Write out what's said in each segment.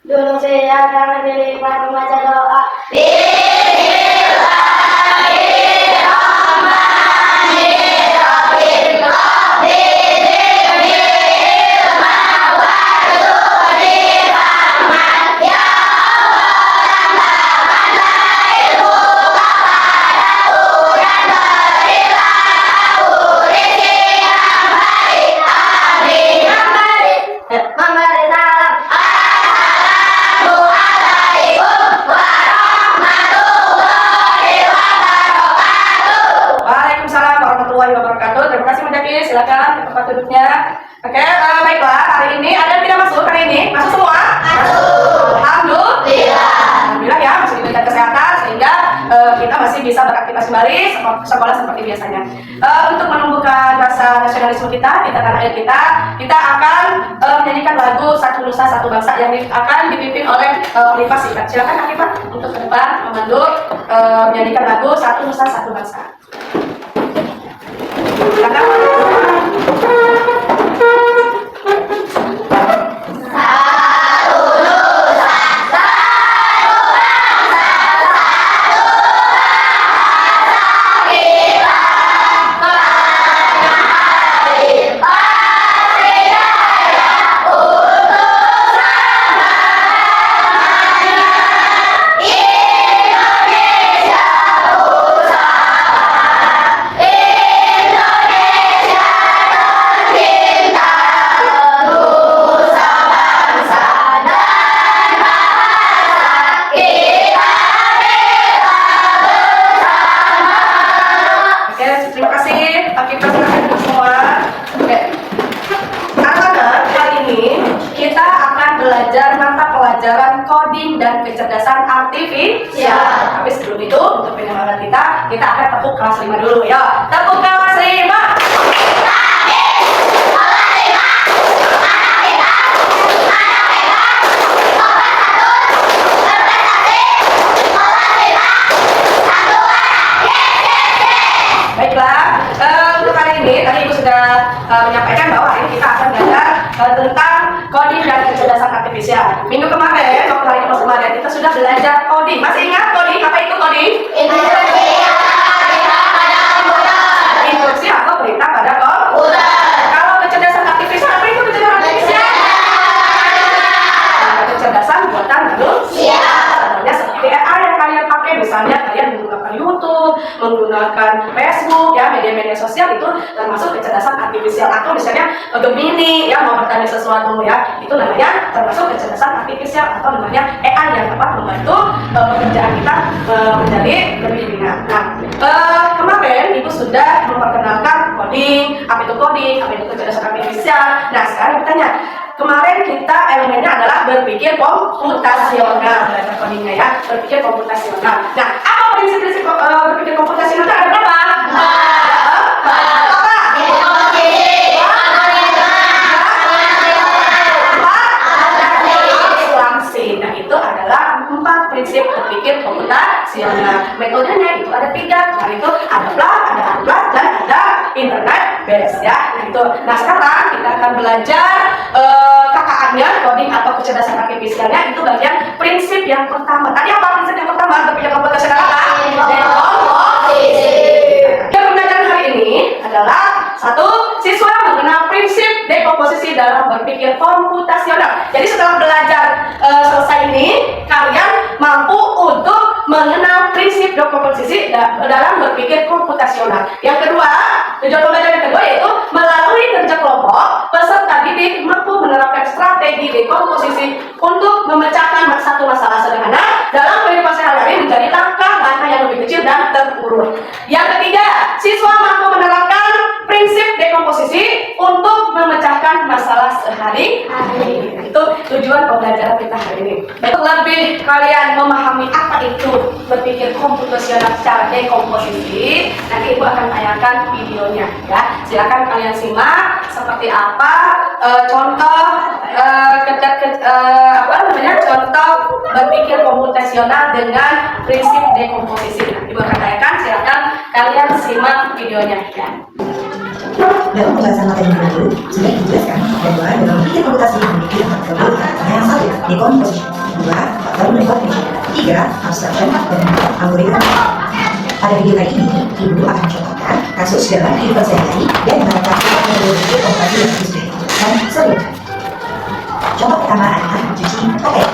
Dulu saya akan dilipat membaca doa. Silakan ke tempat duduknya. Oke, baiklah. Hari ini ada yang tidak masuk hari ini? Masuk semua? Masuk. Alhamdulillah ya, masih diberikan kesehatan sehingga kita masih bisa beraktivitas kembali sekolah seperti biasanya. Untuk menumbuhkan rasa nasionalisme kita di tanah air kita akan menyanyikan lagu Satu Nusa Satu Bangsa yang akan dipimpin oleh Alifah Sikat. Silakan Alifah untuk ke depan memandu menyanyikan lagu Satu Nusa Satu Bangsa. Silakan. Coding dan kecerdasan artifisial. Tapi sebelum itu, untuk penyemangat kita akan tepuk kelas 5 dulu ya. Tepuk kelas 5. Baiklah, untuk hari ini tadi Ibu sudah menyampaikan bahwa hari ini kita akan belajar tentang coding dan kecerdasan artifisial. Minggu kemarin, waktu hari kemarin kita sudah belajar coding. Masih ingat coding? Apa itu coding? Instruksi atau perintah pada komputer. Kalau kecerdasan artifisial, apa itu kecerdasan artifisial? Kecerdasan buatan manusia. Contohnya seperti AI yang kalian pakai, misalnya kalian menggunakan YouTube, menggunakan Facebook, ya media-media sosial itu termasuk kecerdasan artifisial. Atau misalnya Gemini, ya mau bertanya sesuatu, ya itu namanya termasuk kecerdasan artifisial atau namanya AI yang dapat membantu pekerjaan kita menjadi lebih ringan. Nah, kemarin Ibu sudah memperkenalkan coding, apa itu kecerdasan artifisial. Nah, sekarang bertanya, kemarin kita elemennya adalah berpikir komputasional, belajar codingnya ya, berpikir komputasional. Nah, apa prinsip-prinsip berpikir komputasional itu ada berapa? Nah, itu adalah 4 prinsip berpikir komputasional. Metodenya itu ada 3, yaitu ada BLAS, ada ANBLAS, dan ada internet base ya. Nah, sekarang kita akan belajar KKA-nya, coding atau kecerdasan artifisialnya. Itu bagian prinsip yang pertama. Tadi apa prinsip yang pertama berpikir komputasional apa? Dekomposisi. Yang pembelajaran hari ini adalah 1. Siswa mengenal prinsip dekomposisi dalam berpikir komputasional. Jadi setelah belajar selesai ini, kalian mampu untuk mengenal prinsip dekomposisi dalam berpikir komputasional. Yang kedua, tujuan pembelajaran yang kedua yaitu melalui kerja kelompok, peserta didik mampu menerapkan strategi dekomposisi untuk memecahkan satu masalah sederhana dalam kehidupan sehari-hari menjadi langkah-langkah yang lebih kecil dan terurut. Yang ketiga, siswa mampu menerapkan prinsip dekomposisi untuk memecahkan masalah sehari-hari. Itu tujuan pembelajaran kita hari ini. Untuk lebih kalian memahami apa itu berpikir komputasional secara dekomposisi, nanti Ibu akan tayangkan videonya ya. Silakan kalian simak seperti apa contoh contoh berpikir komputasional dengan prinsip dekomposisi. Nah, Ibu akan tayangkan, silakan kalian simak videonya ya. Dalam pembahasan materi dulu, sudah dijelaskan Kedua, dalam pikir komputasi memiliki empat tersebut yang satu, decomposition. Dua, faktor recognition. Tiga, abstraction. Dan empat, algoritma. Pada video kali ini, Ibu akan mencontohkan kasus dalam kehidupan sehari-hari dan menerapkan metodologi komputasi yang display dan sebelumnya. Contoh pertama adalah mencuci pakaian.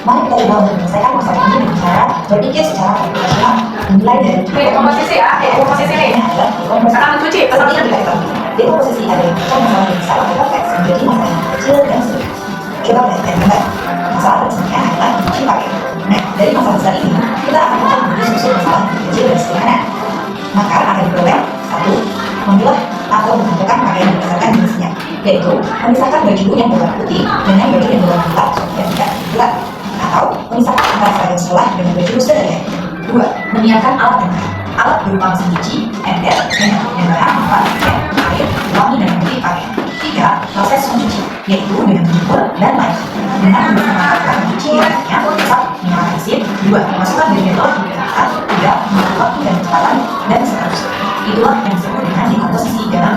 Mari kita coba untuk menyelesaikan masalah ini dengan cara berpikir secara komputasional. Mulai dari komposisi ya, komposisi nih. Sekarang mencuci, seperti yang kita ketahui, dekomposisi adalah menyelesaikan masalah yang besar atau kompleks menjadi masalah yang kecil dan sederhana. Coba perhatikan kembali. Masalah tersebutnya adalah mencuci pakaian. Nah, dari masalah besar ini, kita akan mencoba menyusun masalah yang kecil dan sederhana. Maka akan diperoleh satu, memilah atau menentukan pakaian berdasarkan jenisnya, yaitu memisahkan baju yang berwarna putih dengan baju yang berwarna gelap supaya tidak gelap, atau memisahkan antara seragam sekolah dengan baju sederhana. Dua, menyiapkan alat yang baik. Alat berupa mesin cuci, ember, dan bahan manfaat air, wangi dan putih pakaian. Tiga, proses mencuci, yaitu dengan menjemur dan lain. Dengan memanfaatkan mencuci yang tetap menggunakan mesin. Dua, memasukkan bendol di peralatan. Tiga, mengatur waktu dan kecepatan dan seterusnya. Itulah yang disebut dengan dekomposisi dalam.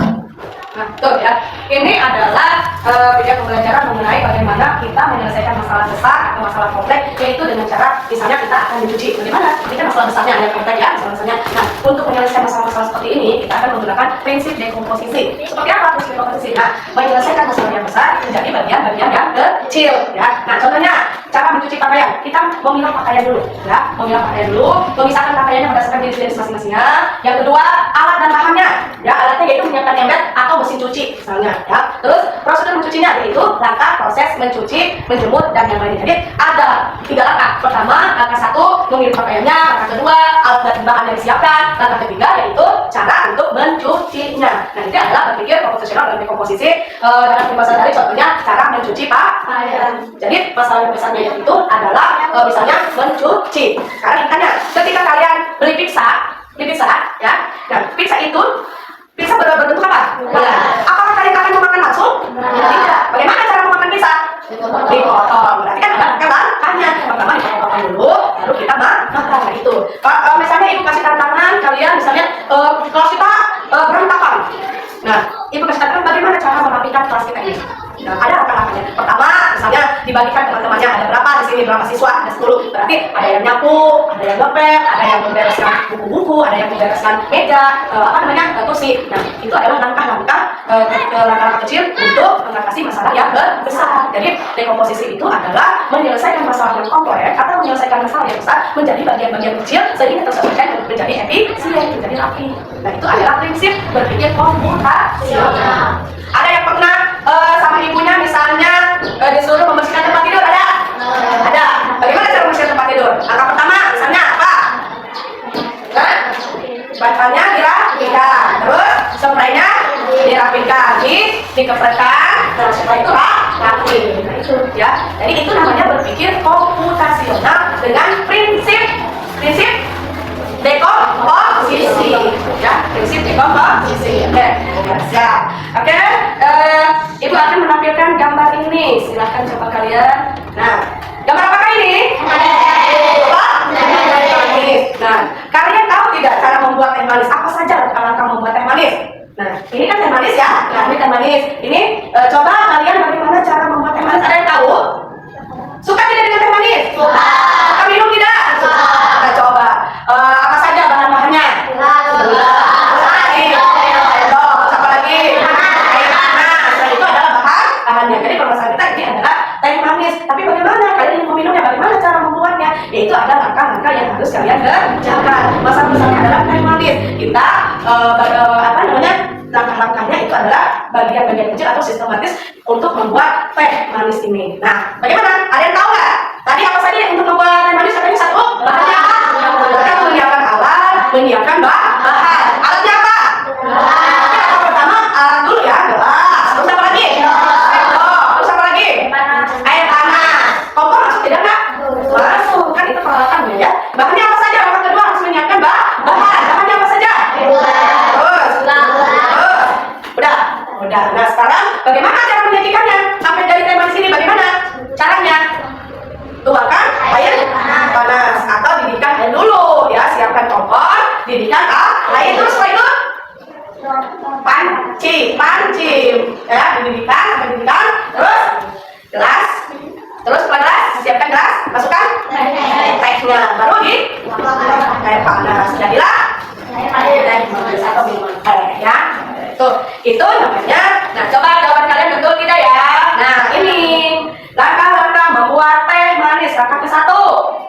Nah, tuh ya, ini adalah video pembelajaran mengenai bagaimana kita menyelesaikan masalah besar atau masalah kompleks, yaitu dengan cara misalnya kita akan mencuci. Bagaimana? Ini kan masalah besarnya ada kompleks ya, masalah-masalahnya. Nah, untuk menyelesaikan masalah-masalah seperti ini, kita akan menggunakan prinsip dekomposisi. Seperti apa prinsip dekomposisi? Nah, menyelesaikan masalah yang besar menjadi bagian-bagian yang kecil ya. Nah, contohnya cara mencuci pakaian, kita memilah pakaian dulu ya, memilah pakaian dulu, memisahkan pakaiannya berdasarkan jenis masing-masingnya. Yang kedua, alat dan bahannya ya, alatnya yaitu menyiapkan ember atau mesin cuci misalnya ya. Terus prosedur mencucinya yaitu langkah proses mencuci, menjemur dan yang lainnya. Jadi ada 3 langkah. Pertama, langkah 1 memilih pakaiannya, langkah kedua alat dan bahan yang disiapkan, langkah ketiga yaitu cara untuk mencucinya. Nah, ini adalah berpikir komposisional dan dekomposisi dalam pembahasan dari contohnya cara mencuci pakaian. Jadi masalah yang besarnya itu adalah misalnya mencuci. Sekarang ditanya, ketika kalian beli pizza ya, nah pizza itu berbentuk apa? Bulat. Apakah kalian akan memakan langsung? Tidak. Bagaimana cara memakan pizza? Dipotong. Berarti kan ada langkahnya. Pertama dipotong dulu, lalu kita makan. Nah itu. Misalnya ibu kasih tantangan kalian, misalnya kelas kita berantakan. Nah, ibu kasih tantangan bagaimana cara merapikan kelas kita ini? Nah, ada langkah-langkahnya. Pertama, misalnya dibagikan teman-temannya, ada berapa di sini, berapa siswa, ada 10. Berarti ada yang nyapu, ada yang ngepel, ada yang membereskan buku-buku, ada yang membereskan meja, kursi. Nah, itu adalah langkah-langkah kecil untuk mengatasi masalah yang besar. Jadi, dekomposisi itu adalah menyelesaikan masalah yang kompleks atau menyelesaikan masalah yang besar menjadi bagian-bagian kecil sehingga terselesaikan menjadi efisien, menjadi rapi. Nah, itu adalah prinsip berpikir komputasional. Ada yang pernah sama ibunya misalnya disuruh membersihkan tempat tidur? Ada? Ada. Bagaimana cara membersihkan tempat tidur? Langkah pertama misalnya apa? Nah, bantalnya dirapikan, terus spraynya dirapikan, dikepretkan, terus setelah itu rapi. Nah itu ya. Jadi itu namanya berpikir komputasional dengan prinsip dekomposisi ya, prinsip dekomposisi. Oke, ibu akan menampilkan gambar ini, silahkan coba kalian. Nah, gambar apakah ini? Teh manis. Nah, kalian tahu tidak cara membuat teh manis? Apa saja langkah membuat teh manis? Nah, ini kan teh manis ya. Nah, ini teh manis. Ini coba kalian bagaimana cara membuat teh manis? Ada yang tahu? Suka tidak dengan teh manis? Suka. Suka minum tidak? Suka. Nah, coba. Apa saja bahan-bahannya? Gula. Apa lagi? Air panas. Nah, itu adalah bahannya. Jadi permasalahan kita ini adalah teh manis. Tapi bagaimana kalian ingin meminumnya? Bagaimana cara membuatnya? Yaitu ada langkah-langkah yang harus kalian kerjakan. Masalah besarnya adalah teh manis. Kita langkah-langkahnya itu adalah bagian-bagian kecil atau sistematis untuk membuat teh manis ini. Nah, bagaimana? Ada yang tahu nggak? Tadi apa saja untuk membuat teh manis? Katanya satu, bahannya apa? Kita menyiapkan alat, menyiapkan bahan. Alatnya apa? Yang pertama alat dulu ya, gelas. Terus apa lagi? Sendok. Terus apa lagi? Air panas. Kompor masuk tidak nggak? Masuk. Kan itu peralatannya ya. Bahannya apa saja? Langkah kedua harus menyiapkan bahan. Bahannya apa saja? Udah. Nah, sekarang bagaimana cara menyajikannya? Sampai dari teh manis ini bagaimana caranya? Tuangkan air panas atau didihkan air dulu ya, siapkan kompor, didihkan air, terus setelah itu pancim, ya, didirikan, terus gelas, terus gelas, siapkan gelas, masukkan tehnya, baru di air panas, jadilah air panas atau minuman air, ya. Itu namanya. Nah, coba jawaban kalian betul tidak ya? Nah, ini langkah-langkah membuat teh manis. Langkah ke-1,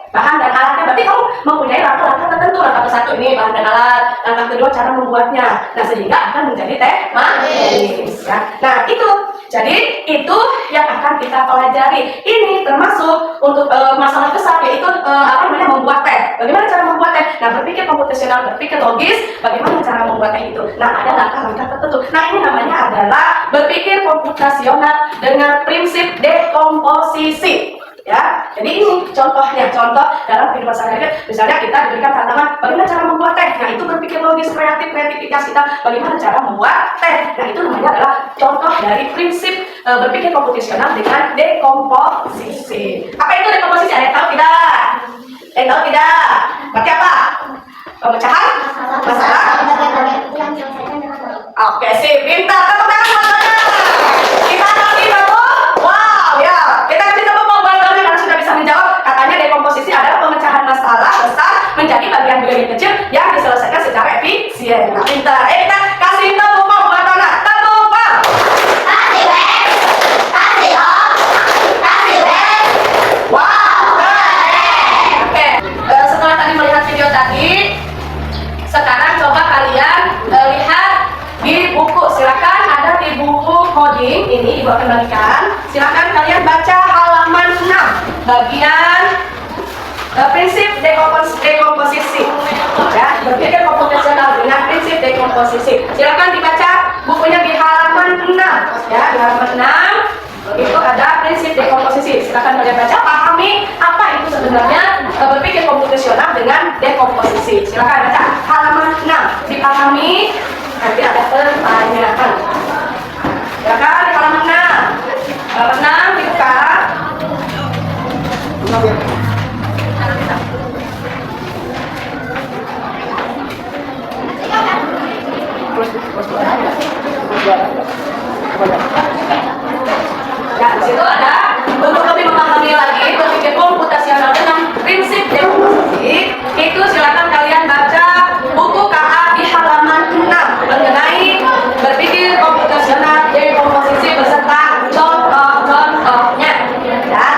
bahan dan alatnya. Berarti kamu mempunyai langkah-langkah tertentu. Langkah ke-1 ini bahan dan alat. Langkah kedua cara membuatnya. Nah, sehingga akan menjadi teh manis. Ya. Nah, itu. Jadi itu yang akan kita pelajari. Ini termasuk untuk masalah besar, yaitu membuat teh. Bagaimana cara membuat teh? Nah, berpikir komputasional, berpikir logis. Bagaimana cara membuat teh itu? Nah, ada langkah-langkah tertentu. Nah, ini namanya adalah berpikir komputasional dengan prinsip dekomposisi. Ya, jadi ini contohnya, contoh dalam kehidupan sehari-hari. Misalnya kita diberikan tantangan, bagaimana cara membuat teh? Nah, itu berpikir logis, kreativitas kita, bagaimana cara membuat teh? Nah, itu namanya adalah contoh dari prinsip berpikir komputasional dengan dekomposisi. Apa itu dekomposisi? Ada yang tahu tidak? Yang tahu tidak? Berarti apa? Pemecahan masalah. Oke, sip, pintar. Tepuk tangan semuanya. Kita kasih satu. Wow, ya. Kita kasih tepuk tangan karena sudah bisa menjawab. Katanya dekomposisi adalah pemecahan masalah besar menjadi bagian-bagian kecil yang diselesaikan secara efisien. Nah, pintar. Kita kasih tepuk buat anak. Tepuk bang. Kasih wek. Kasih om. Kasih wek. Wow, keren. Oke. Setelah tadi melihat video tadi, sekarang coba kalian lihat di buku. Silakan ada di buku coding ini, Ibu akan bagikan. Silakan kalian baca halaman 6 bagian prinsip dekomposisi. Ya, berpikir komputasional dengan prinsip dekomposisi. Silakan dibaca bukunya di halaman 6. Ya, di halaman 6 itu ada prinsip dekomposisi. Silakan kalian baca, pahami apa itu sebenarnya berpikir komputasional dengan dekomposisi. Silakan baca halaman 6, dipahami. Nanti ada pertanyaan. Silakan di halaman 6. Halaman 6 dibuka. Ya, di situ ada untuk lebih memahami lagi berpikir komputasional dengan prinsip dekomposisi. Itu silakan kalian baca buku KA di halaman 6 mengenai berpikir komputasional dekomposisi beserta contoh-contohnya. Ya.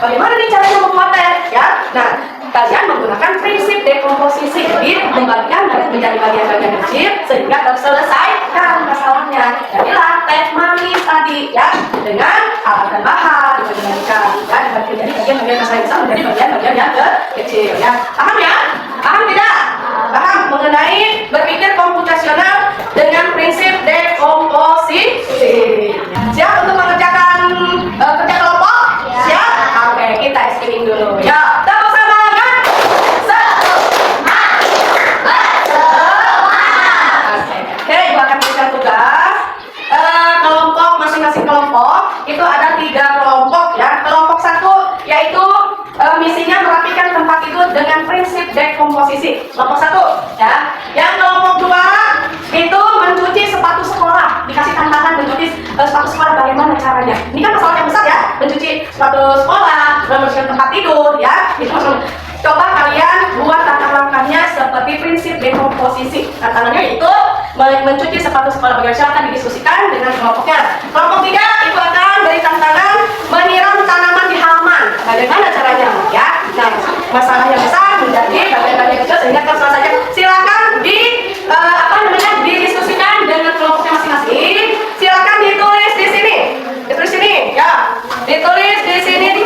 Bagaimana nih caranya membuat teh? Ya, nah kalian menggunakan prinsip dekomposisi, jadi membagikan menjadi bagian-bagian kecil sehingga terselesaikan masalahnya. Jadilah teh manis tadi, ya, dengan alat dan bahan dibagi-bagikan, ya, dibagi menjadi bagian-bagian masalah besar menjadi bagian-bagian yang kecil. Ya, paham ya? Paham tidak? Paham mengenai berpikir komputasional dengan prinsip dekomposisi. Siap untuk mengerjakan kerja kelompok? Siap? Oke, kita screening dulu. Ya, tepuk semangat. Oke, Ibu akan berikan tugas. Kelompok masing-masing kelompok itu ada 3 kelompok, ya. Kelompok 1 yaitu misinya merapikan tempat tidur dengan prinsip dekomposisi. Kelompok 1, ya. Yang kelompok 2 itu mencuci sepatu sekolah. Dikasih tantangan mencuci sepatu sekolah, bagaimana caranya? Ini kan masalah yang besar, ya. Mencuci sepatu sekolah, membersihkan tempat tidur, ya. Itu masalah. Coba kalian buat langkah-langkahnya seperti prinsip dekomposisi. Tantangannya itu mencuci sepatu sekolah. Bagaimana? Silakan didiskusikan dengan kelompoknya. Kelompok 3 itu akan beri tantangan menyiram tanaman di halaman. Bagaimana caranya? Ya. Nah, masalah yang besar menjadi bagian-bagian kecil sehingga terselesaikan. Silakan didiskusikan dengan kelompoknya masing-masing. Silakan ditulis di sini. Ditulis sini, ya. Ditulis di sini di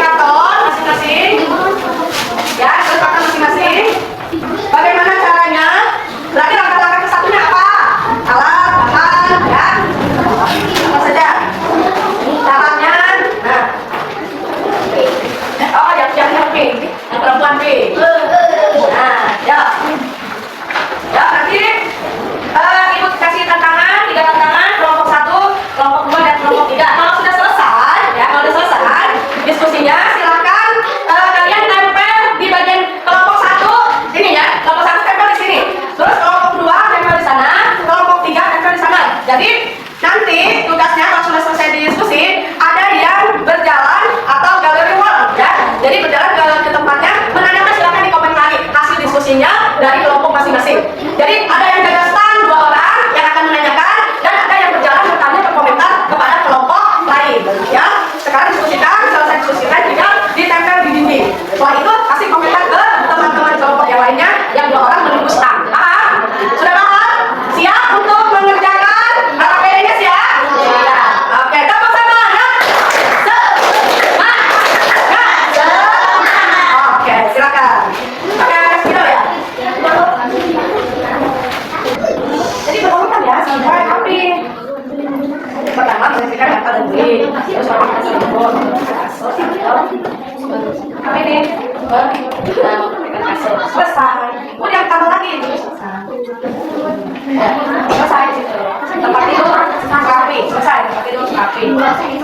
Pakai spidol ya. Jadi berurutan ya, sampai rapi. Pertama bersihkan data daging, terus orang kasih bubur, kasur, apa ini? Kasur, selesai. Kemudian tambah lagi, selesai situ. Tempat tidur rapi, selesai. Tempat tidur rapi.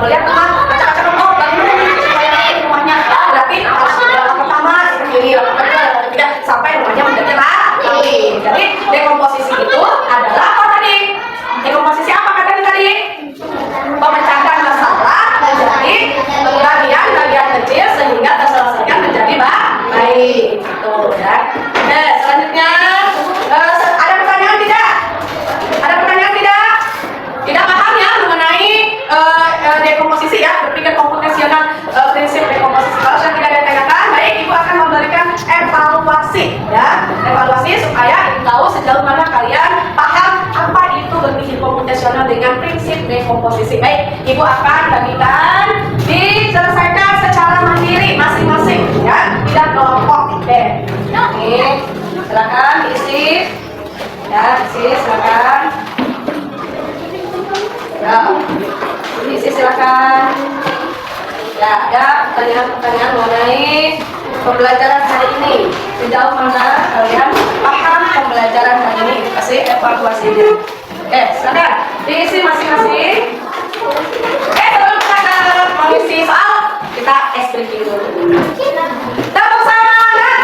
melihat teman acak-acak oh bagaimana nih supaya rumahnya berarti harus langkah pertama seperti ini, langkah kedua, langkah ketiga sampai rumahnya menjadi rapi. Jadi dekomposisi itu adalah apa tadi? Dekomposisi apa katanya tadi? Memecahkan masalah menjadi bagian-bagian kecil sehingga terselesaikan menjadi baik. Gitu ya. Oke, selanjutnya ada pertanyaan tidak? Ada pertanyaan tidak? Tidak paham ya mengenai dekomposisi ya, berpikir komputasional, prinsip dekomposisi. Kalau sudah tidak ada tanyakan, baik ibu akan memberikan evaluasi ya, evaluasi supaya ibu tahu sejauh mana kalian paham apa itu berpikir komputasional dengan prinsip dekomposisi. Baik, ibu akan bagikan diselesaikan secara mandiri masing-masing ya, tidak kelompok. Oke, silakan diisi ya, diisi silakan. Ya, diisi silakan. Ya, ada pertanyaan-pertanyaan mengenai pembelajaran hari ini. Sejauh mana kalian paham pembelajaran hari ini? Kasih evaluasi diri. Oke, silakan diisi masing-masing. Sebelum kita mengisi soal, kita briefing dulu. Tepuk tangan.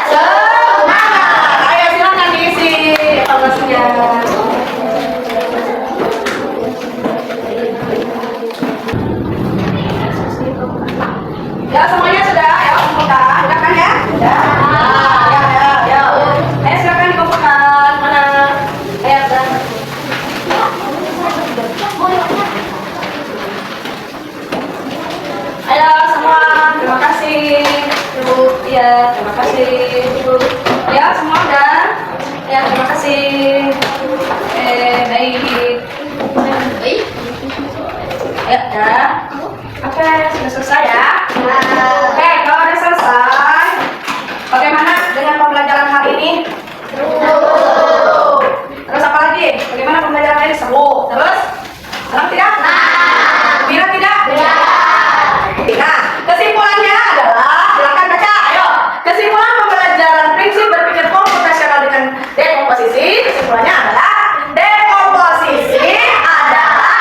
Semangat. Ayo silakan diisi evaluasinya. Ya semuanya sudah ya kumpulkan, sudah kan ya? Sudah. Ya. Ayo silakan dikumpulkan. Mana? Ayo sudah. Ayo semua, terima kasih Ibu. Ya, terima kasih Ibu. Ya semua udah. Ya terima kasih. Baik. Ya, udah. Oke, sudah selesai ya. Oke, kalau udah selesai, bagaimana dengan pembelajaran hari ini? Terus apa lagi? Bagaimana pembelajaran hari ini? Seru. Terus? Senang tidak? Gembira tidak? Nah, kesimpulannya adalah, silakan baca. Ayo. Kesimpulan pembelajaran prinsip berpikir komputasional dengan dekomposisi. Kesimpulannya adalah dekomposisi adalah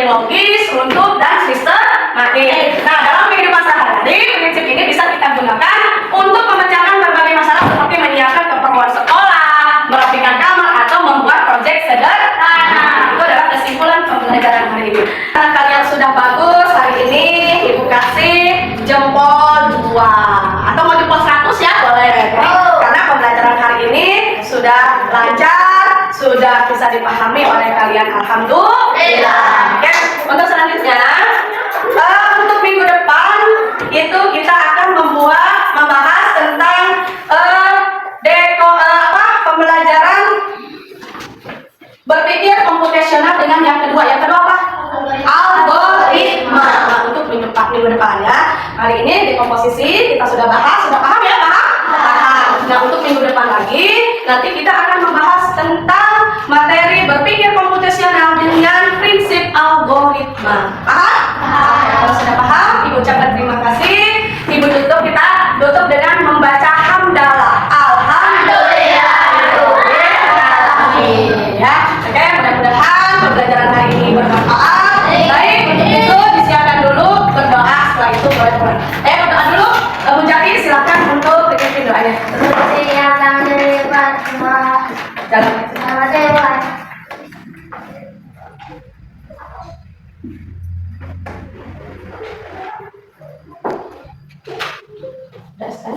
logis, runtuh, dan sistematis. Nah, dalam kehidupan sehari-hari, prinsip ini bisa kita gunakan untuk memecahkan berbagai masalah seperti menyiapkan keperluan sekolah, merapikan kamar, atau membuat proyek sederhana. Itu adalah kesimpulan pembelajaran hari ini. Karena kalian sudah bagus hari ini, ibu kasih jempol 2 atau mau jempol 100 ya boleh. Karena pembelajaran hari ini sudah lancar, sudah bisa dipahami oleh kalian. Alhamdulillah. Oke, untuk selanjutnya, untuk minggu depan itu kita akan membahas tentang pembelajaran berpikir komputasional dengan yang kedua. Yang kedua apa? Algoritma. Nah, untuk minggu depan ya. Hari ini dekomposisi kita sudah bahas, sudah paham ya? Paham. Nah, untuk minggu depan lagi, nanti kita akan membahas tentang materi berpikir komputasional dengan prinsip algoritma. Paham? Kalau sudah paham, ibu ucapkan terima kasih. Ibu kita tutup dengan membaca hamdalah. Alhamdulillah. Ya, oke, mudah-mudahan pembelajaran hari ini bermanfaat. Baik, untuk itu disiapkan dulu berdoa. Setelah itu boleh berdoa. Berdoa dulu. Bu Jati, silakan untuk bikin doanya. Jalan. Selesai.